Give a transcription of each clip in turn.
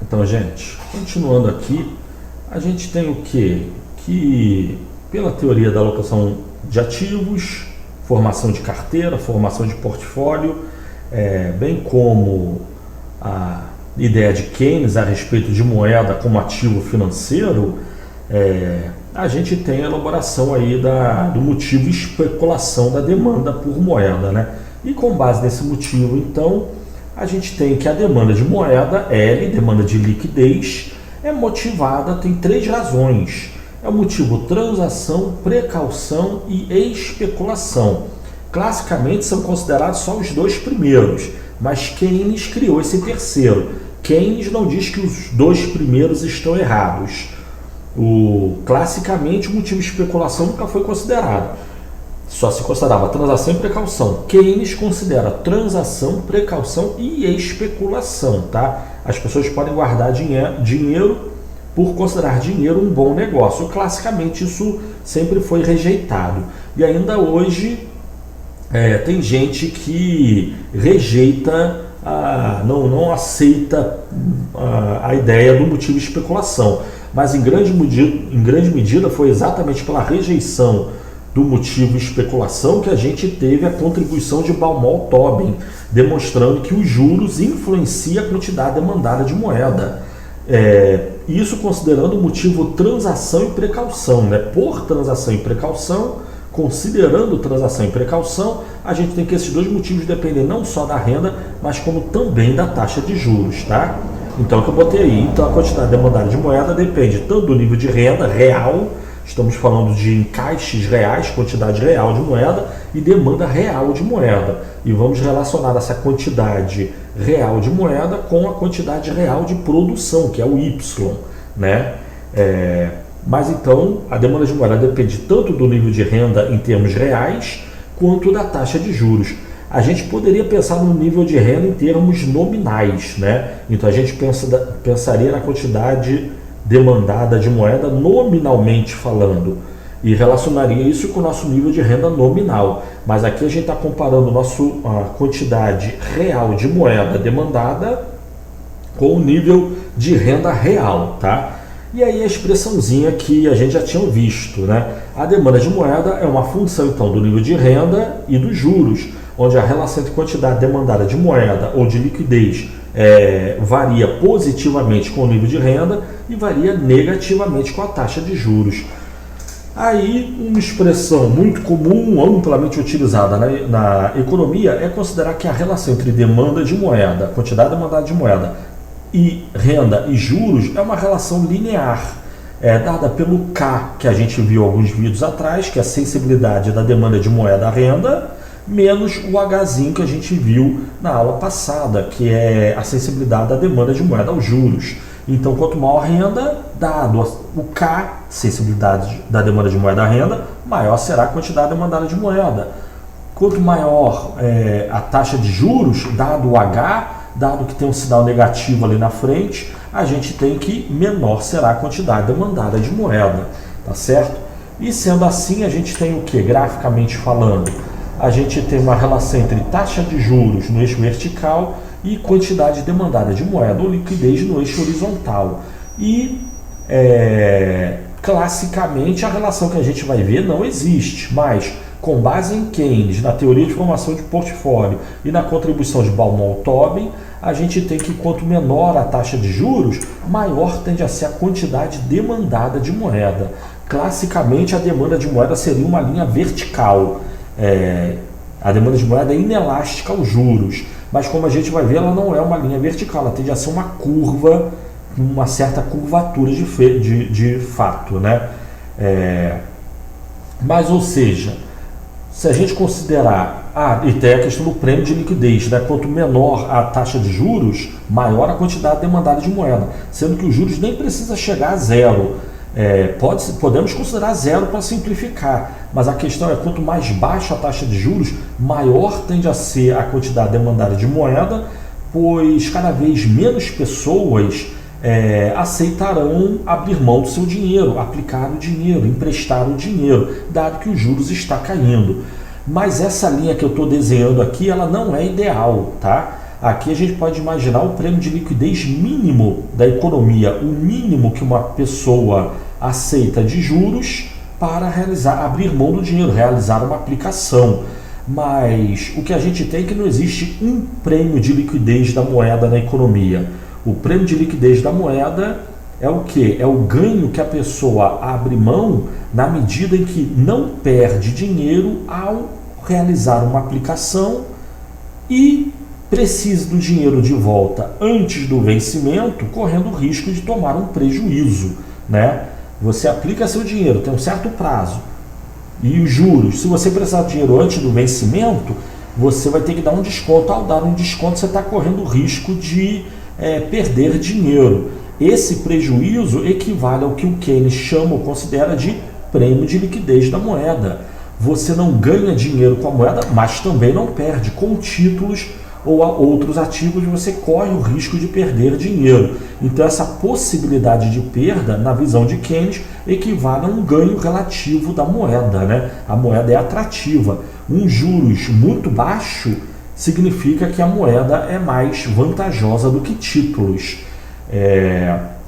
Então, gente, continuando aqui, a gente tem o quê? Que pela teoria da alocação de ativos, formação de carteira, formação de portfólio, bem como a ideia de Keynes a respeito de moeda como ativo financeiro, a gente tem a elaboração aí do motivo especulação da demanda por moeda, né? E com base nesse motivo, então, a gente tem que a demanda de moeda, L, demanda de liquidez, é motivada, tem três razões. É o motivo transação, precaução e especulação. Classicamente são considerados só os dois primeiros, mas Keynes criou esse terceiro. Keynes não diz que os dois primeiros estão errados. Classicamente o motivo especulação nunca foi considerado. Só se considerava transação e precaução. Keynes considera transação, precaução e especulação, tá? As pessoas podem guardar dinheiro por considerar dinheiro um bom negócio. Classicamente isso sempre foi rejeitado. E ainda hoje tem gente que rejeita, não aceita a ideia do motivo especulação. Mas em grande medida foi exatamente pela rejeição do motivo especulação que a gente teve a contribuição de Baumol-Tobin, demonstrando que os juros influenciam a quantidade demandada de moeda. Isso considerando o motivo transação e precaução, né? Por transação e precaução, considerando transação e precaução, a gente tem que esses dois motivos dependem não só da renda, mas como também da taxa de juros, tá? Então, o que eu botei aí, então a quantidade demandada de moeda depende tanto do nível de renda real, estamos falando de encaixes reais, quantidade real de moeda e demanda real de moeda. E vamos relacionar essa quantidade real de moeda com a quantidade real de produção, que é o Y, né? Mas então, a demanda de moeda depende tanto do nível de renda em termos reais, quanto da taxa de juros. A gente poderia pensar no nível de renda em termos nominais, né? Então a gente pensaria na quantidade demandada de moeda nominalmente falando e relacionaria isso com o nosso nível de renda nominal. Mas aqui a gente está comparando a quantidade real de moeda demandada com o nível de renda real, tá? E aí a expressãozinha que a gente já tinha visto, né? A demanda de moeda é uma função então do nível de renda e dos juros, onde a relação entre quantidade demandada de moeda ou de liquidez varia positivamente com o nível de renda e varia negativamente com a taxa de juros. Aí, uma expressão muito comum, amplamente utilizada na economia, é considerar que a relação entre demanda de moeda, quantidade demandada de moeda, e renda e juros é uma relação linear, dada pelo K, que a gente viu alguns vídeos atrás, que é a sensibilidade da demanda de moeda à renda, menos o Hzinho que a gente viu na aula passada, que é a sensibilidade da demanda de moeda aos juros. Então, quanto maior a renda, dado o K, sensibilidade da demanda de moeda à renda, maior será a quantidade demandada de moeda. Quanto maior a taxa de juros, dado o H, dado que tem um sinal negativo ali na frente, a gente tem que menor será a quantidade demandada de moeda, tá certo? E sendo assim, a gente tem o que, graficamente falando? A gente tem uma relação entre taxa de juros no eixo vertical e quantidade demandada de moeda ou liquidez no eixo horizontal. E, classicamente, a relação que a gente vai ver não existe, mas com base em Keynes, na teoria de formação de portfólio e na contribuição de Baumol-Tobin, a gente tem que quanto menor a taxa de juros, maior tende a ser a quantidade demandada de moeda. Classicamente, a demanda de moeda seria uma linha vertical. A demanda de moeda é inelástica aos juros, mas como a gente vai ver, ela não é uma linha vertical, ela tende a ser uma curva, uma certa curvatura de fato, né? Mas, ou seja, se a gente considerar, e tem a questão do prêmio de liquidez, né? Quanto menor a taxa de juros, maior a quantidade demandada de moeda, sendo que os juros nem precisa chegar a zero. Podemos considerar zero para simplificar, mas a questão é quanto mais baixa a taxa de juros, maior tende a ser a quantidade demandada de moeda, pois cada vez menos pessoas aceitarão abrir mão do seu dinheiro, aplicar o dinheiro, emprestar o dinheiro, dado que os juros está caindo. Mas essa linha que eu estou desenhando aqui, ela não é ideal, tá? Aqui a gente pode imaginar o prêmio de liquidez mínimo da economia, o mínimo que uma pessoa aceita de juros para abrir mão do dinheiro, realizar uma aplicação. Mas o que a gente tem é que não existe um prêmio de liquidez da moeda na economia. O prêmio de liquidez da moeda é o quê? É o ganho que a pessoa abre mão na medida em que não perde dinheiro ao realizar uma aplicação e precisa do dinheiro de volta antes do vencimento, correndo o risco de tomar um prejuízo, né? Você aplica seu dinheiro, tem um certo prazo, e os juros, se você precisar de dinheiro antes do vencimento, você vai ter que dar um desconto. Ao dar um desconto, você está correndo o risco de perder dinheiro. Esse prejuízo equivale ao que o Keynes chama ou considera de prêmio de liquidez da moeda. Você não ganha dinheiro com a moeda, mas também não perde. Com títulos ou outros ativos, você corre o risco de perder dinheiro. Então, essa possibilidade de perda, na visão de Keynes, equivale a um ganho relativo da moeda, né? A moeda é atrativa. Um juros muito baixo significa que a moeda é mais vantajosa do que títulos.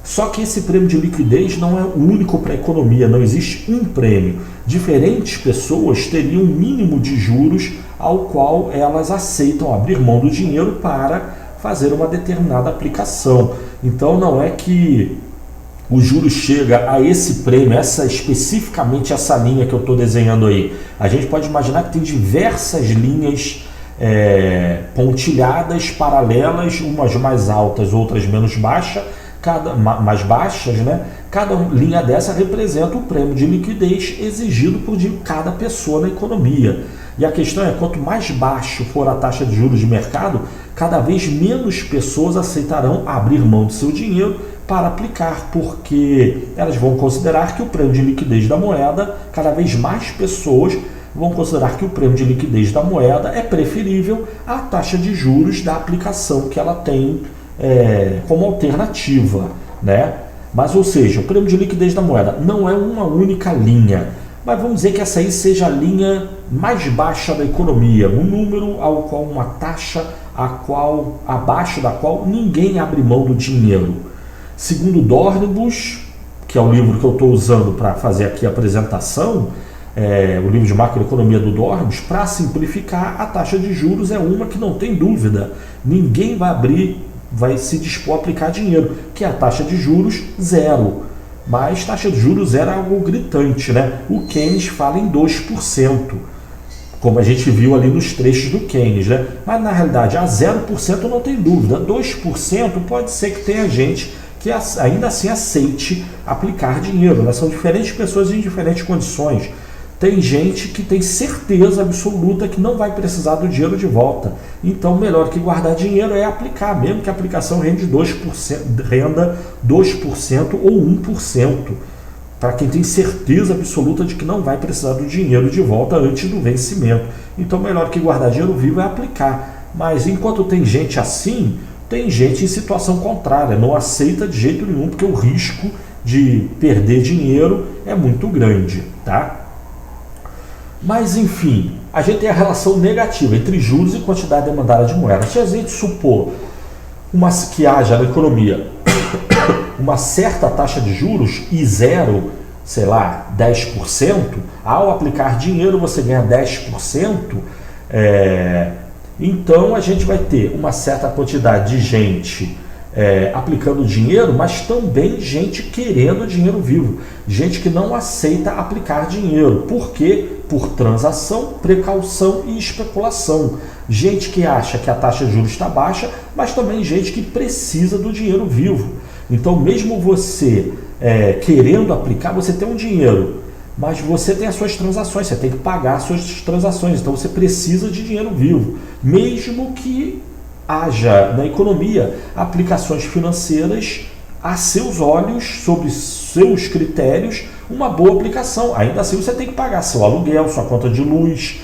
Só que esse prêmio de liquidez não é único para a economia, não existe um prêmio. Diferentes pessoas teriam um mínimo de juros ao qual elas aceitam abrir mão do dinheiro para fazer uma determinada aplicação. Então não é que o juros chega a esse prêmio, especificamente essa linha que eu estou desenhando aí. A gente pode imaginar que tem diversas linhas pontilhadas, paralelas, umas mais altas, outras menos baixas, mais baixas, né? Cada linha dessa representa o prêmio de liquidez exigido por cada pessoa na economia. E a questão é, quanto mais baixo for a taxa de juros de mercado, cada vez menos pessoas aceitarão abrir mão do seu dinheiro para aplicar, porque elas vão considerar que o prêmio de liquidez da moeda, cada vez mais pessoas vão considerar que o prêmio de liquidez da moeda é preferível à taxa de juros da aplicação que ela tem como alternativa, né? Mas, ou seja, o prêmio de liquidez da moeda não é uma única linha, mas vamos dizer que essa aí seja a linha mais baixa da economia, um número ao qual uma taxa abaixo da qual ninguém abre mão do dinheiro. Segundo Dornbus, que é o livro que eu estou usando para fazer aqui a apresentação, o livro de macroeconomia do Dornbus, para simplificar, a taxa de juros é uma que não tem dúvida, ninguém vai se dispor a aplicar dinheiro, que é a taxa de juros zero. Mas taxa de juros zero é algo gritante, né? O Keynes fala em 2%, como a gente viu ali nos trechos do Keynes, né? Mas na realidade, a 0% não tem dúvida, 2% pode ser que tenha gente que ainda assim aceite aplicar dinheiro, né? São diferentes pessoas em diferentes condições. Tem gente que tem certeza absoluta que não vai precisar do dinheiro de volta. Então, melhor que guardar dinheiro é aplicar, mesmo que a aplicação renda 2% ou 1%. Para quem tem certeza absoluta de que não vai precisar do dinheiro de volta antes do vencimento. Então, melhor que guardar dinheiro vivo é aplicar. Mas enquanto tem gente assim, tem gente em situação contrária, não aceita de jeito nenhum, porque o risco de perder dinheiro é muito grande, tá? Mas, enfim, a gente tem a relação negativa entre juros e quantidade demandada de moeda. Se a gente supor que haja na economia uma certa taxa de juros e zero, sei lá, 10%, ao aplicar dinheiro você ganha 10%, então a gente vai ter uma certa quantidade de gente aplicando dinheiro, mas também gente querendo dinheiro vivo, gente que não aceita aplicar dinheiro. Por quê? Por transação, precaução e especulação. Gente que acha que a taxa de juros está baixa, mas também gente que precisa do dinheiro vivo. Então, mesmo você querendo aplicar, você tem um dinheiro, mas você tem as suas transações, você tem que pagar as suas transações, então você precisa de dinheiro vivo, mesmo que haja na economia aplicações financeiras a seus olhos, sob seus critérios, uma boa aplicação. Ainda assim você tem que pagar seu aluguel, sua conta de luz,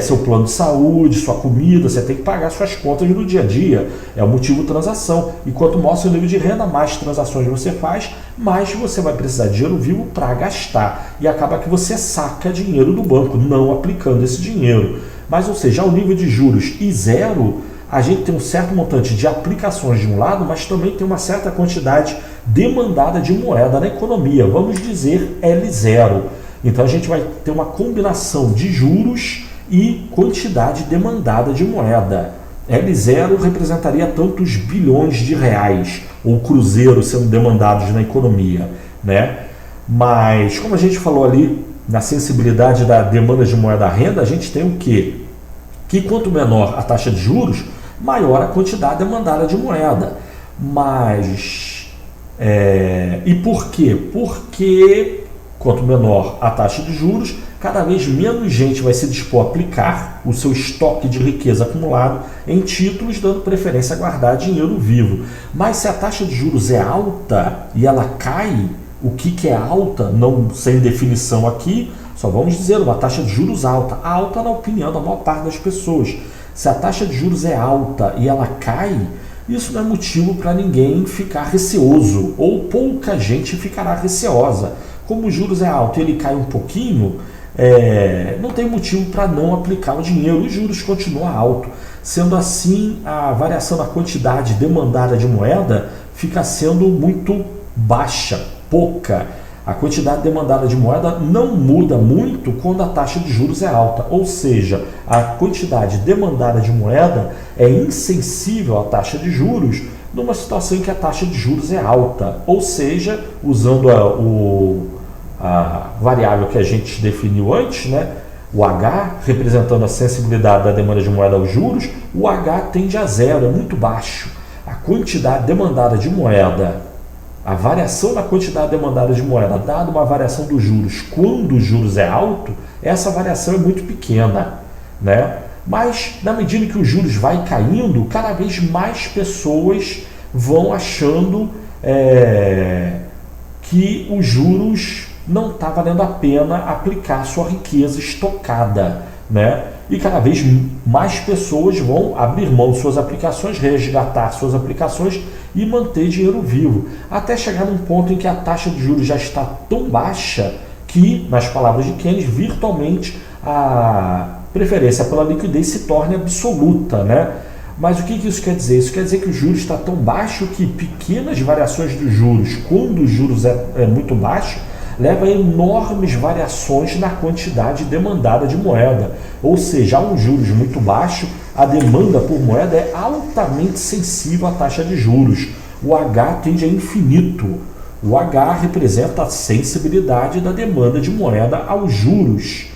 seu plano de saúde, sua comida, você tem que pagar suas contas no dia a dia. É o motivo transação. E quanto maior seu nível de renda, mais transações você faz, mais você vai precisar de dinheiro vivo para gastar. E acaba que você saca dinheiro do banco, não aplicando esse dinheiro. Mas, ou seja, ao nível de juros e zero, a gente tem um certo montante de aplicações de um lado, mas também tem uma certa quantidade demandada de moeda na economia, vamos dizer L0. Então a gente vai ter uma combinação de juros e quantidade demandada de moeda. L0 representaria tantos bilhões de reais, ou cruzeiros sendo demandados na economia, né? Mas, como a gente falou ali, na sensibilidade da demanda de moeda à renda, a gente tem o quê? Que quanto menor a taxa de juros, maior a quantidade demandada de moeda. Mas, e por quê? Porque quanto menor a taxa de juros, cada vez menos gente vai se dispor a aplicar o seu estoque de riqueza acumulado em títulos, dando preferência a guardar dinheiro vivo. Mas se a taxa de juros é alta e ela cai, o que é alta, não sem definição aqui, só vamos dizer uma taxa de juros alta. Alta na opinião da maior parte das pessoas. Se a taxa de juros é alta e ela cai, isso não é motivo para ninguém ficar receoso, ou pouca gente ficará receosa. Como os juros é alto e ele cai um pouquinho, não tem motivo para não aplicar o dinheiro. Os juros continuam alto. Sendo assim, a variação da quantidade demandada de moeda fica sendo muito baixa, pouca. A quantidade demandada de moeda não muda muito quando a taxa de juros é alta, ou seja, a quantidade demandada de moeda é insensível à taxa de juros numa situação em que a taxa de juros é alta, ou seja, usando a variável que a gente definiu antes, né? O H, representando a sensibilidade da demanda de moeda aos juros, o H tende a zero, é muito baixo. A quantidade demandada de moeda, a variação na quantidade demandada de moeda, dada uma variação dos juros, quando os juros é alto, essa variação é muito pequena, né? Mas, na medida que os juros vai caindo, cada vez mais pessoas vão achando que os juros não está valendo a pena aplicar sua riqueza estocada, né? E cada vez mais pessoas vão abrir mão de suas aplicações, resgatar suas aplicações e manter dinheiro vivo, até chegar num ponto em que a taxa de juros já está tão baixa que, nas palavras de Keynes, virtualmente a preferência pela liquidez se torne absoluta, né? Mas o que isso quer dizer? Isso quer dizer que o juros está tão baixo que pequenas variações dos juros, quando os juros é muito baixo, leva a enormes variações na quantidade demandada de moeda. Ou seja, a um juros muito baixo, a demanda por moeda é altamente sensível à taxa de juros. O H tende a infinito. O H representa a sensibilidade da demanda de moeda aos juros.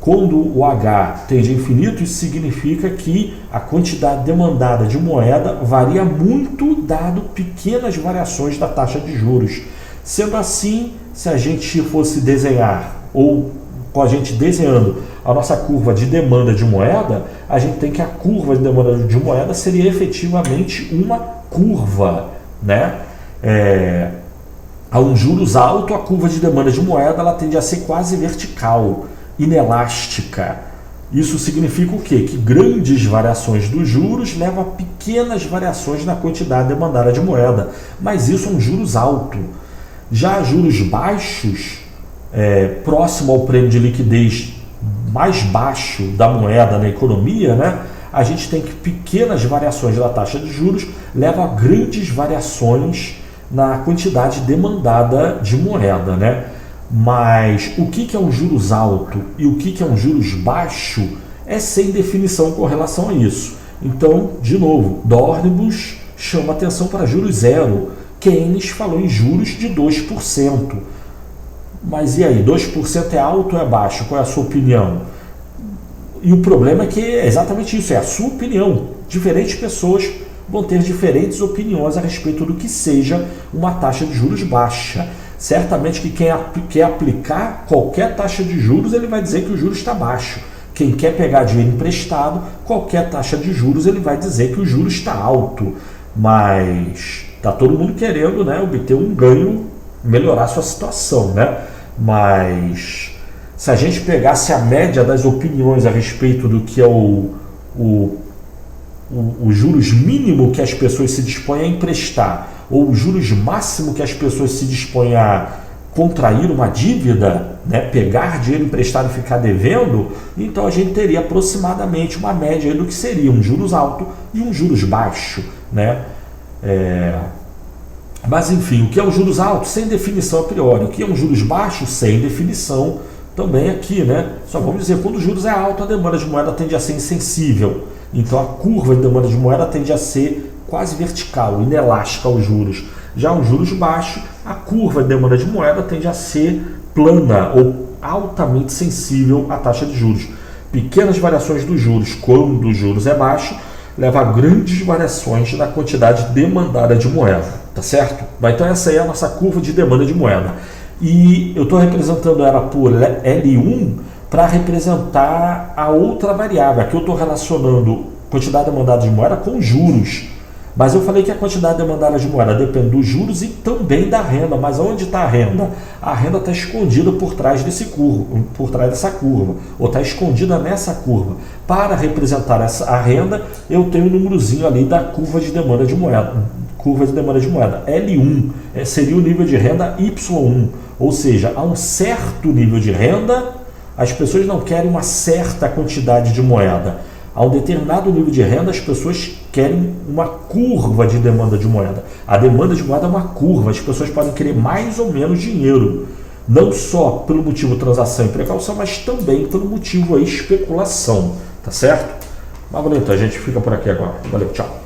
Quando o H tende a infinito, isso significa que a quantidade demandada de moeda varia muito, dado pequenas variações da taxa de juros. Sendo assim, se a gente fosse desenhar, ou com a gente desenhando a nossa curva de demanda de moeda, a gente tem que a curva de demanda de moeda seria efetivamente uma curva, né? A um juros alto, a curva de demanda de moeda ela tende a ser quase vertical, inelástica. Isso significa o quê? Que grandes variações dos juros levam a pequenas variações na quantidade demandada de moeda, mas isso é um juros alto. Já juros baixos, próximo ao prêmio de liquidez mais baixo da moeda na economia, né, a gente tem que pequenas variações da taxa de juros levam a grandes variações na quantidade demandada de moeda, né? Mas o que é um juros alto e o que é um juros baixo é sem definição com relação a isso. Então, de novo, Dornbus chama atenção para juros zero. Keynes falou em juros de 2%. Mas e aí, 2% é alto ou é baixo? Qual é a sua opinião? E o problema é que é exatamente isso, é a sua opinião. Diferentes pessoas vão ter diferentes opiniões a respeito do que seja uma taxa de juros baixa. Certamente que quem quer aplicar qualquer taxa de juros, ele vai dizer que o juros está baixo. Quem quer pegar dinheiro emprestado, qualquer taxa de juros, ele vai dizer que o juros está alto. Mas está todo mundo querendo, né, obter um ganho, melhorar a sua situação, né? Mas se a gente pegasse a média das opiniões a respeito do que é o juros mínimo que as pessoas se dispõem a emprestar, ou o juros máximo que as pessoas se dispõem a contrair uma dívida, né, pegar dinheiro emprestado e ficar devendo, então a gente teria aproximadamente uma média do que seria um juros alto e um juros baixo, né? Mas enfim, o que é um juros alto? Sem definição a priori. O que é um juros baixo? Sem definição também aqui, né? Só vamos dizer, quando o juros é alto, a demanda de moeda tende a ser insensível. Então a curva de demanda de moeda tende a ser quase vertical, inelástica aos juros. Já os juros baixos, a curva de demanda de moeda tende a ser plana ou altamente sensível à taxa de juros. Pequenas variações dos juros, quando o juros é baixo, leva a grandes variações na quantidade demandada de moeda, tá certo? Então essa aí é a nossa curva de demanda de moeda. E eu estou representando ela por L1 para representar a outra variável. Aqui eu estou relacionando quantidade demandada de moeda com juros. Mas eu falei que a quantidade demandada de moeda depende dos juros e também da renda. Mas onde está a renda? A renda está escondida por trás dessa curva, ou está escondida nessa curva. Para representar a renda, eu tenho um númerozinho ali da curva de demanda de moeda. Curva de demanda de moeda. L1 seria o nível de renda Y1. Ou seja, a um certo nível de renda, as pessoas não querem uma certa quantidade de moeda. A um determinado nível de renda, as pessoas querem uma curva de demanda de moeda. A demanda de moeda é uma curva, as pessoas podem querer mais ou menos dinheiro. Não só pelo motivo transação e precaução, mas também pelo motivo especulação. Tá certo? Mas valeu, então a gente fica por aqui agora. Valeu, tchau.